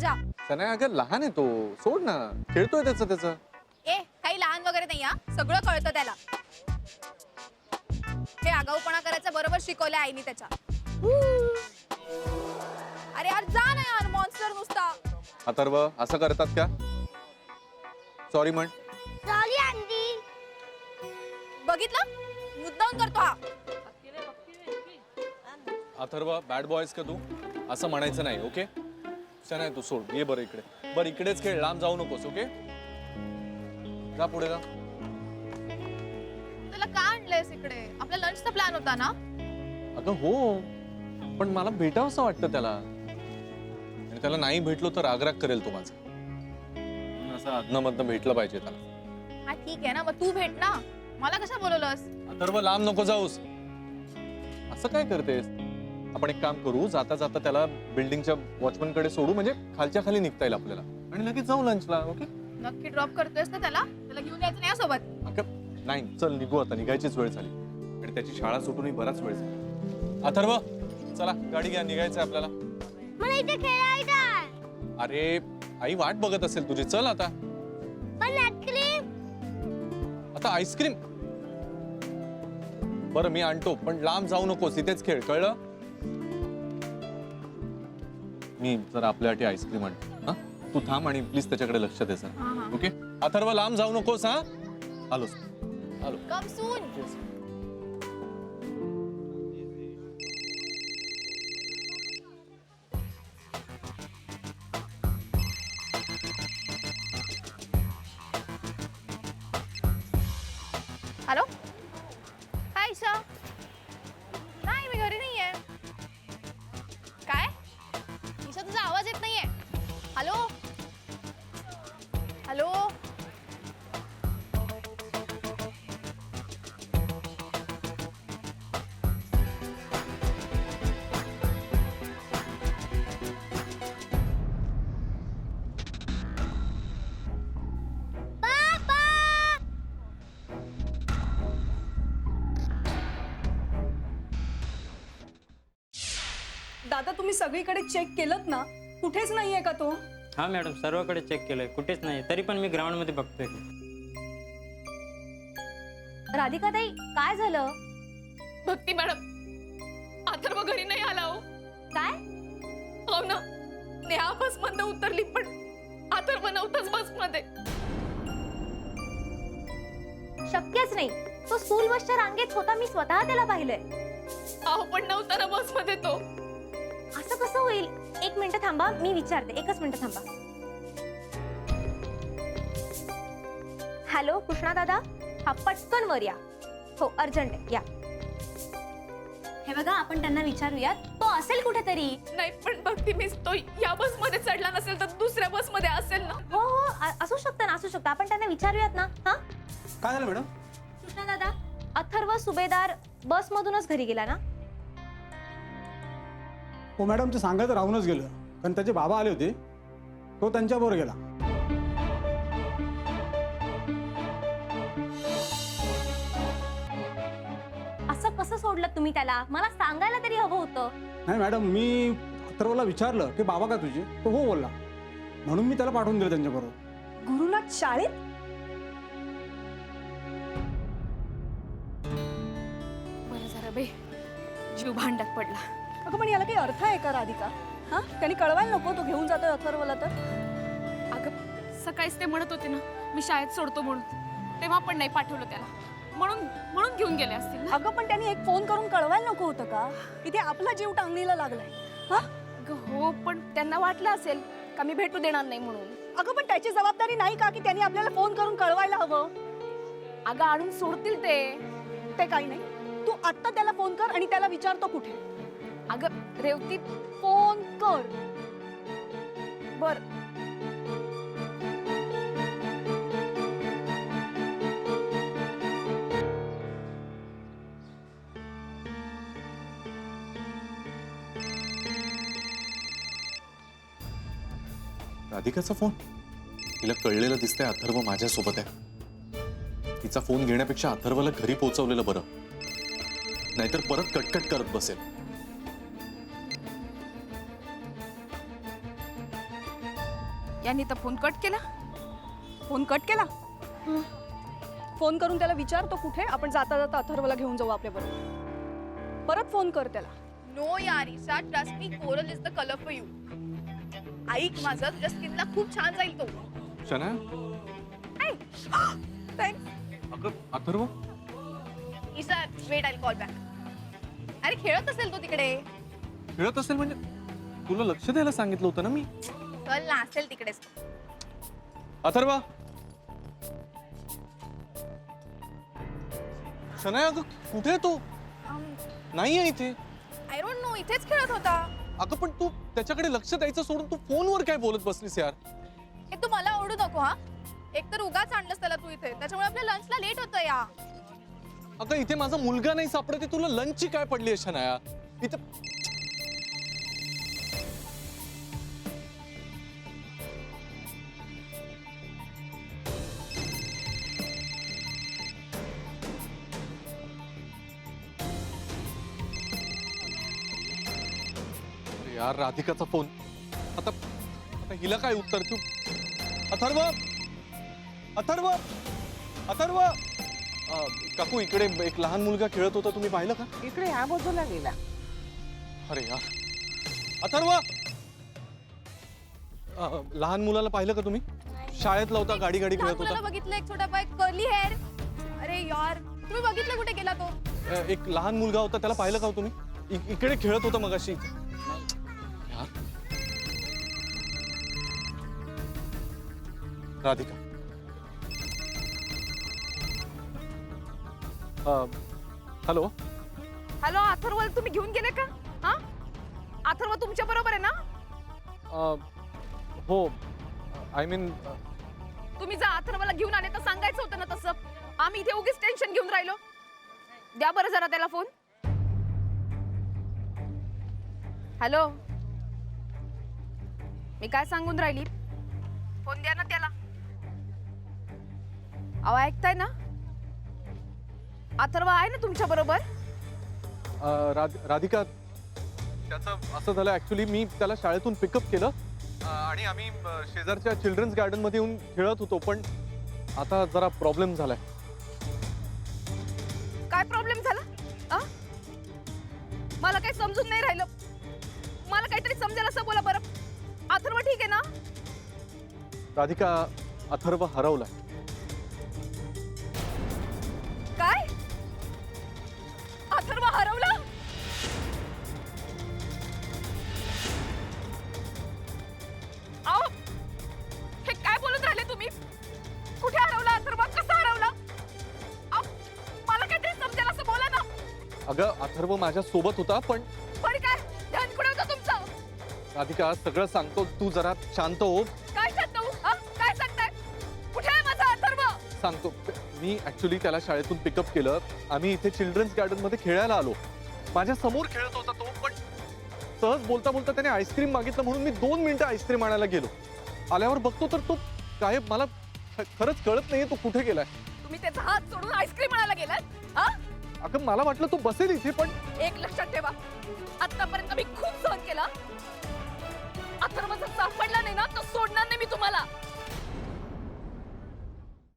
माझ्या. सनया अगं लहान आहे तो, सोड ना, खेळतोय त्याचं. ए काही लहान वगैरे नाही हा, सगळं कळतं त्याला. हे आगाऊपणा करायचं बरोबर शिकवलं आईनी त्याच्या. अरे यार जा ना यार, मॉन्स्टर नुसता. अथर्व असं करतात का? सॉरी म्हण. Sorry aunty. बघितलं, मुद्दाम करतो हा. अथर्व बॅड बॉयज का तू? असं म्हणायचं नाही, ओके? सनया तू सोड, ये बरं इकडे. बरं इकडेच खेळ, लांब जाऊ नकोस, ओके? जा पुढे जा. तुला का आणलंयस इकडे? आपला लंचचा प्लॅन होता ना. अगं हो, पण मला भेटावंसं वाटतं त्याला, आणि त्याला नाही भेटलो तर रागराग करेल तो माझा. असं अदनामधनं भेटलं पाहिजे त्याला. हा ठीक आहे ना, मग तू भेट ना. मला कशा बोलवलंस? अथर्व लांब नको जाऊस. असं काय करतेस? आपण एक काम करू, जाता जाता त्याला बिल्डिंगच्या वॉचमन कडे सोडू, म्हणजे खालच्या खाली निघता येईल आपल्याला, आणि लगेच जाऊ लंचला, ओके? नक्की ड्रॉप करतोयस ना त्याला? त्याला घेऊन यायचं नाही सोबत? अगं नाही, चल निघू आता, निघायचीच वेळ झाली, आणि त्याची शाळा सुटूनही बराच वेळ झाला. अथर्व चला गाडी घ्या, निघायचंय आपल्याला. मला इथे खेळायचं. अरे आई वाट बघत असेल तुझी, चल आता. पण आईस्क्रीम. आता आईस्क्रीम? बरं मी आणतो, पण लांब जाऊ नकोस, इथेच खेळ, कळलं? मी जरा आपल्यासाठी आईस्क्रीम आणतो. हा तू थांब आणि प्लीज त्याच्याकडे लक्ष दे सर, ओके? अथर्व लांब जाऊ नकोस. हा आलोस, आलो. कम सून. हॅलो, हाय ईशा. नाही मी घरी नाहीये. काय ईशा, तुझा आवाज येत नाहीये. Hello hello. दादा तुम्ही सगळीकडे चेक केलत ना? कुठेच नाहीये का तो? हा मॅडम, सर्वकडे चेक केलंय, कुठेच नाही. तरी पण मी ग्राउंड मध्ये बघतोय. राधिका ताई काय झालं? भक्ती मॅडम, अथर्व घरी नाही आला हो. काय? हो ना, नेहा बस मध्ये उतरली पण अथर्व नव्हताच बस मध्ये. शक्यच नाही, तो स्कूल बसच्या रांगेत होता, मी स्वतः त्याला पाहिलंय. अहो पण नव्हता ना बस मध्ये तो. असं कसं होईल? एक मिनिट थांबा, मी विचारते. एकच मिनिट थांबा. हॅलो कृष्णा दादा, हा पटकन वर या. हो अर्जंट आहे, या. हे बघा, आपण त्यांना विचारूयात, तो असेल कुठेतरी. नाही पण भक्ती मिस, तो या बस मध्ये चढला नसेल तर दुसऱ्या बस मध्ये असेल ना. हो हो असू शकतं ना, असू शकतं. आपण त्यांना विचारूयात ना. हा काय झालं मॅडम? कृष्णा दादा, अथर्व सुभेदार बस मधूनच घरी गेला ना? हो मॅडम, ते सांगायचं राहूनच गेलं, कारण त्याचे बाबा आले होते, तो त्यांच्याबरोबर गेला. असं कसं सोडलं तुम्ही त्याला? मला सांगायला तरी हवं होतं. नाही मॅडम, मी अथर्वला विचारलं की बाबा का तुझे, तो हो बोलला, म्हणून मी त्याला पाठवून दिलं त्यांच्याबरोबर. गुरुनाथ शाळेत? बरं झालं बाई, जीव भांड्यात पडला. अगं पण याला काही अर्थ आहे का राधिका? हा, त्यांनी कळवायला नको तो घेऊन जातोय अथर्वला तर? अगं सकाळीच ते म्हणत होते ना मी शाळेत सोडतो म्हणून, तेव्हा पण नाही पाठवलं त्याला, म्हणून घेऊन गेले असतील ना. अगं पण त्यांनी एक फोन करून कळवायला नको होतं का? इथे आपला जीव टांगणीला लागलाय. हा अगं हो, पण त्यांना वाटलं असेल का मी भेटू देणार नाही म्हणून. अगं पण त्याची जबाबदारी नाही का की त्यांनी आपल्याला फोन करून कळवायला हवं? अगं आणून सोडतील ते. ते काही नाही, तू आत्ता त्याला फोन कर आणि त्याला विचारतो कुठे. अगं रेवती, फोन कर. बर. राधिकाचा फोन? तिला कळलेलं दिसतंय अथर्व माझ्यासोबत आहे. तिचा फोन घेण्यापेक्षा अथर्वला घरी पोहोचवलेलं बरं, नाहीतर परत कटकट करत बसेल. यांनी तर फोन कट केला. फोन कट केला फोन करून त्याला विचार तो कुठे, आपण जाता जाता अथर्वला घेऊन जाऊ आपल्याबरोबर. परत फोन कर त्याला. नो यार Isha, trust me, coral is the colour for you. ऐक माझं, तुझ्या स्किनला खूप छान जाईल तो. शनाया थँक्स. अगं Atharva, Isha wait, I call back. अरे खेळत असेल तो तिकडे. खेळत असेल म्हणजे तुला लक्ष द्यायला सांगितलं होतं ना मी. चल ना, असेल तिकडेच. अथर्व, शनाया अगं कुठे आहे तो? नाहीये इथे. आय डोंट नो, इथेच खेळत होता. अगं पण तू त्याच्याकडे लक्ष द्यायचं सोडून तू फोनवर काय बोलत बसलीस यार? हे तू मला ओरडू नको हा. एक तर उगाच आणलंस त्याला तू इथे, त्याच्यामुळे आपल्या लंचला लेट होतं या. अगं इथे माझा मुलगा नाही सापडते, तुला लंचची काय पडली आहे शनाया? इथे अरे यार, राधिकाचा फोन. आता आता हिला काय उत्तर? तू अथर्व, अथर्व, अथर्व. काकू, इकडे एक लहान मुलगा खेळत होता, तुम्ही पाहिलं का? इकडे ह्या बाजूला गेला. अरे यार, अथर्व. लहान मुलाला पाहिलं का तुम्ही? शाळेतला होता, गाडी गाडी खेळत मुलाला होता. बघितलं, एक छोटा पाय, कर्ली हेअर. अरे यार, तुम्ही बघितलं कुठे गेला तो? एक लहान मुलगा होता, त्याला पाहिलं का हो तुम्ही? इकडे खेळत होता मगाशी. यार, राधिका. हॅलो. हॅलो अथर्व, तुम्ही घेऊन गेले का? हा, अथर्व तुमच्या बरोबर आहे ना? हो, आय मीन तुम्ही जा अथर्वला घेऊन आले तर सांगायचं होतं ना तसं. आम्ही इथे उगीच टेन्शन घेऊन राहिलो. द्या बरं जरा त्याला फोन. हॅलो, मी काय सांगून राहिली? फोन द्या ना त्याला. अहो ऐकताय ना? अथर्व आहे ना तुमच्या बरोबर? राधिका, त्याचं असं झालं, ऍक्च्युली मी त्याला शाळेतून पिकअप केलं आणि आम्ही शेजारच्या चिल्ड्रन्स गार्डन मध्ये येऊन खेळत होतो, पण आता जरा प्रॉब्लेम झालाय. काय प्रॉब्लेम झाला? मला काही समजून नाही राहिलं. मला काहीतरी समजेल असं बोला बरं. अथर्व ठीक आहे ना? राधिका, अथर्व हरवलाय. काय? अथर्व हरवला? अहो, हे काय बोलत राहिले तुम्ही? कुठे हरवला अथर्व? कसा हरवला? अहो, मला काहीतरी समजेल असं बोला ना. अगं अथर्व माझ्या सोबत होता, पण काय ध्यान कुठे होतं तुमचं? राधिका सगळं सांगतो, तू जरा शांत हो. काय सांगता हो? काय सांगताय? कुठे आहे माझा अथर्व? सांगतो. मी ऍक्च्युली त्याला शाळेतून पिकअप केलं. आम्ही इथे चिल्ड्रन्स गार्डन मध्ये खेळायला आलो. माझ्या समोर खेळत होता तो, पण सहज बोलता बोलता त्याने आईस्क्रीम मागितलं म्हणून मी 2 मिनिटं आईस्क्रीम आणायला गेलो. आल्यावर बघतो तर तो काय, मला खरंच कळत नाहीये तो कुठे गेलाय. तुम्ही त्याचा हात सोडून आईस्क्रीम आणायला गेलात? हा? अगं मला वाटलं तो बसेल इथे, पण एक लक्षात ठेवा, आतापर्यंत मी खूप सहन केला. अथर्व जर सापडला नाही ना तर सोडणार नाही मी तुम्हाला.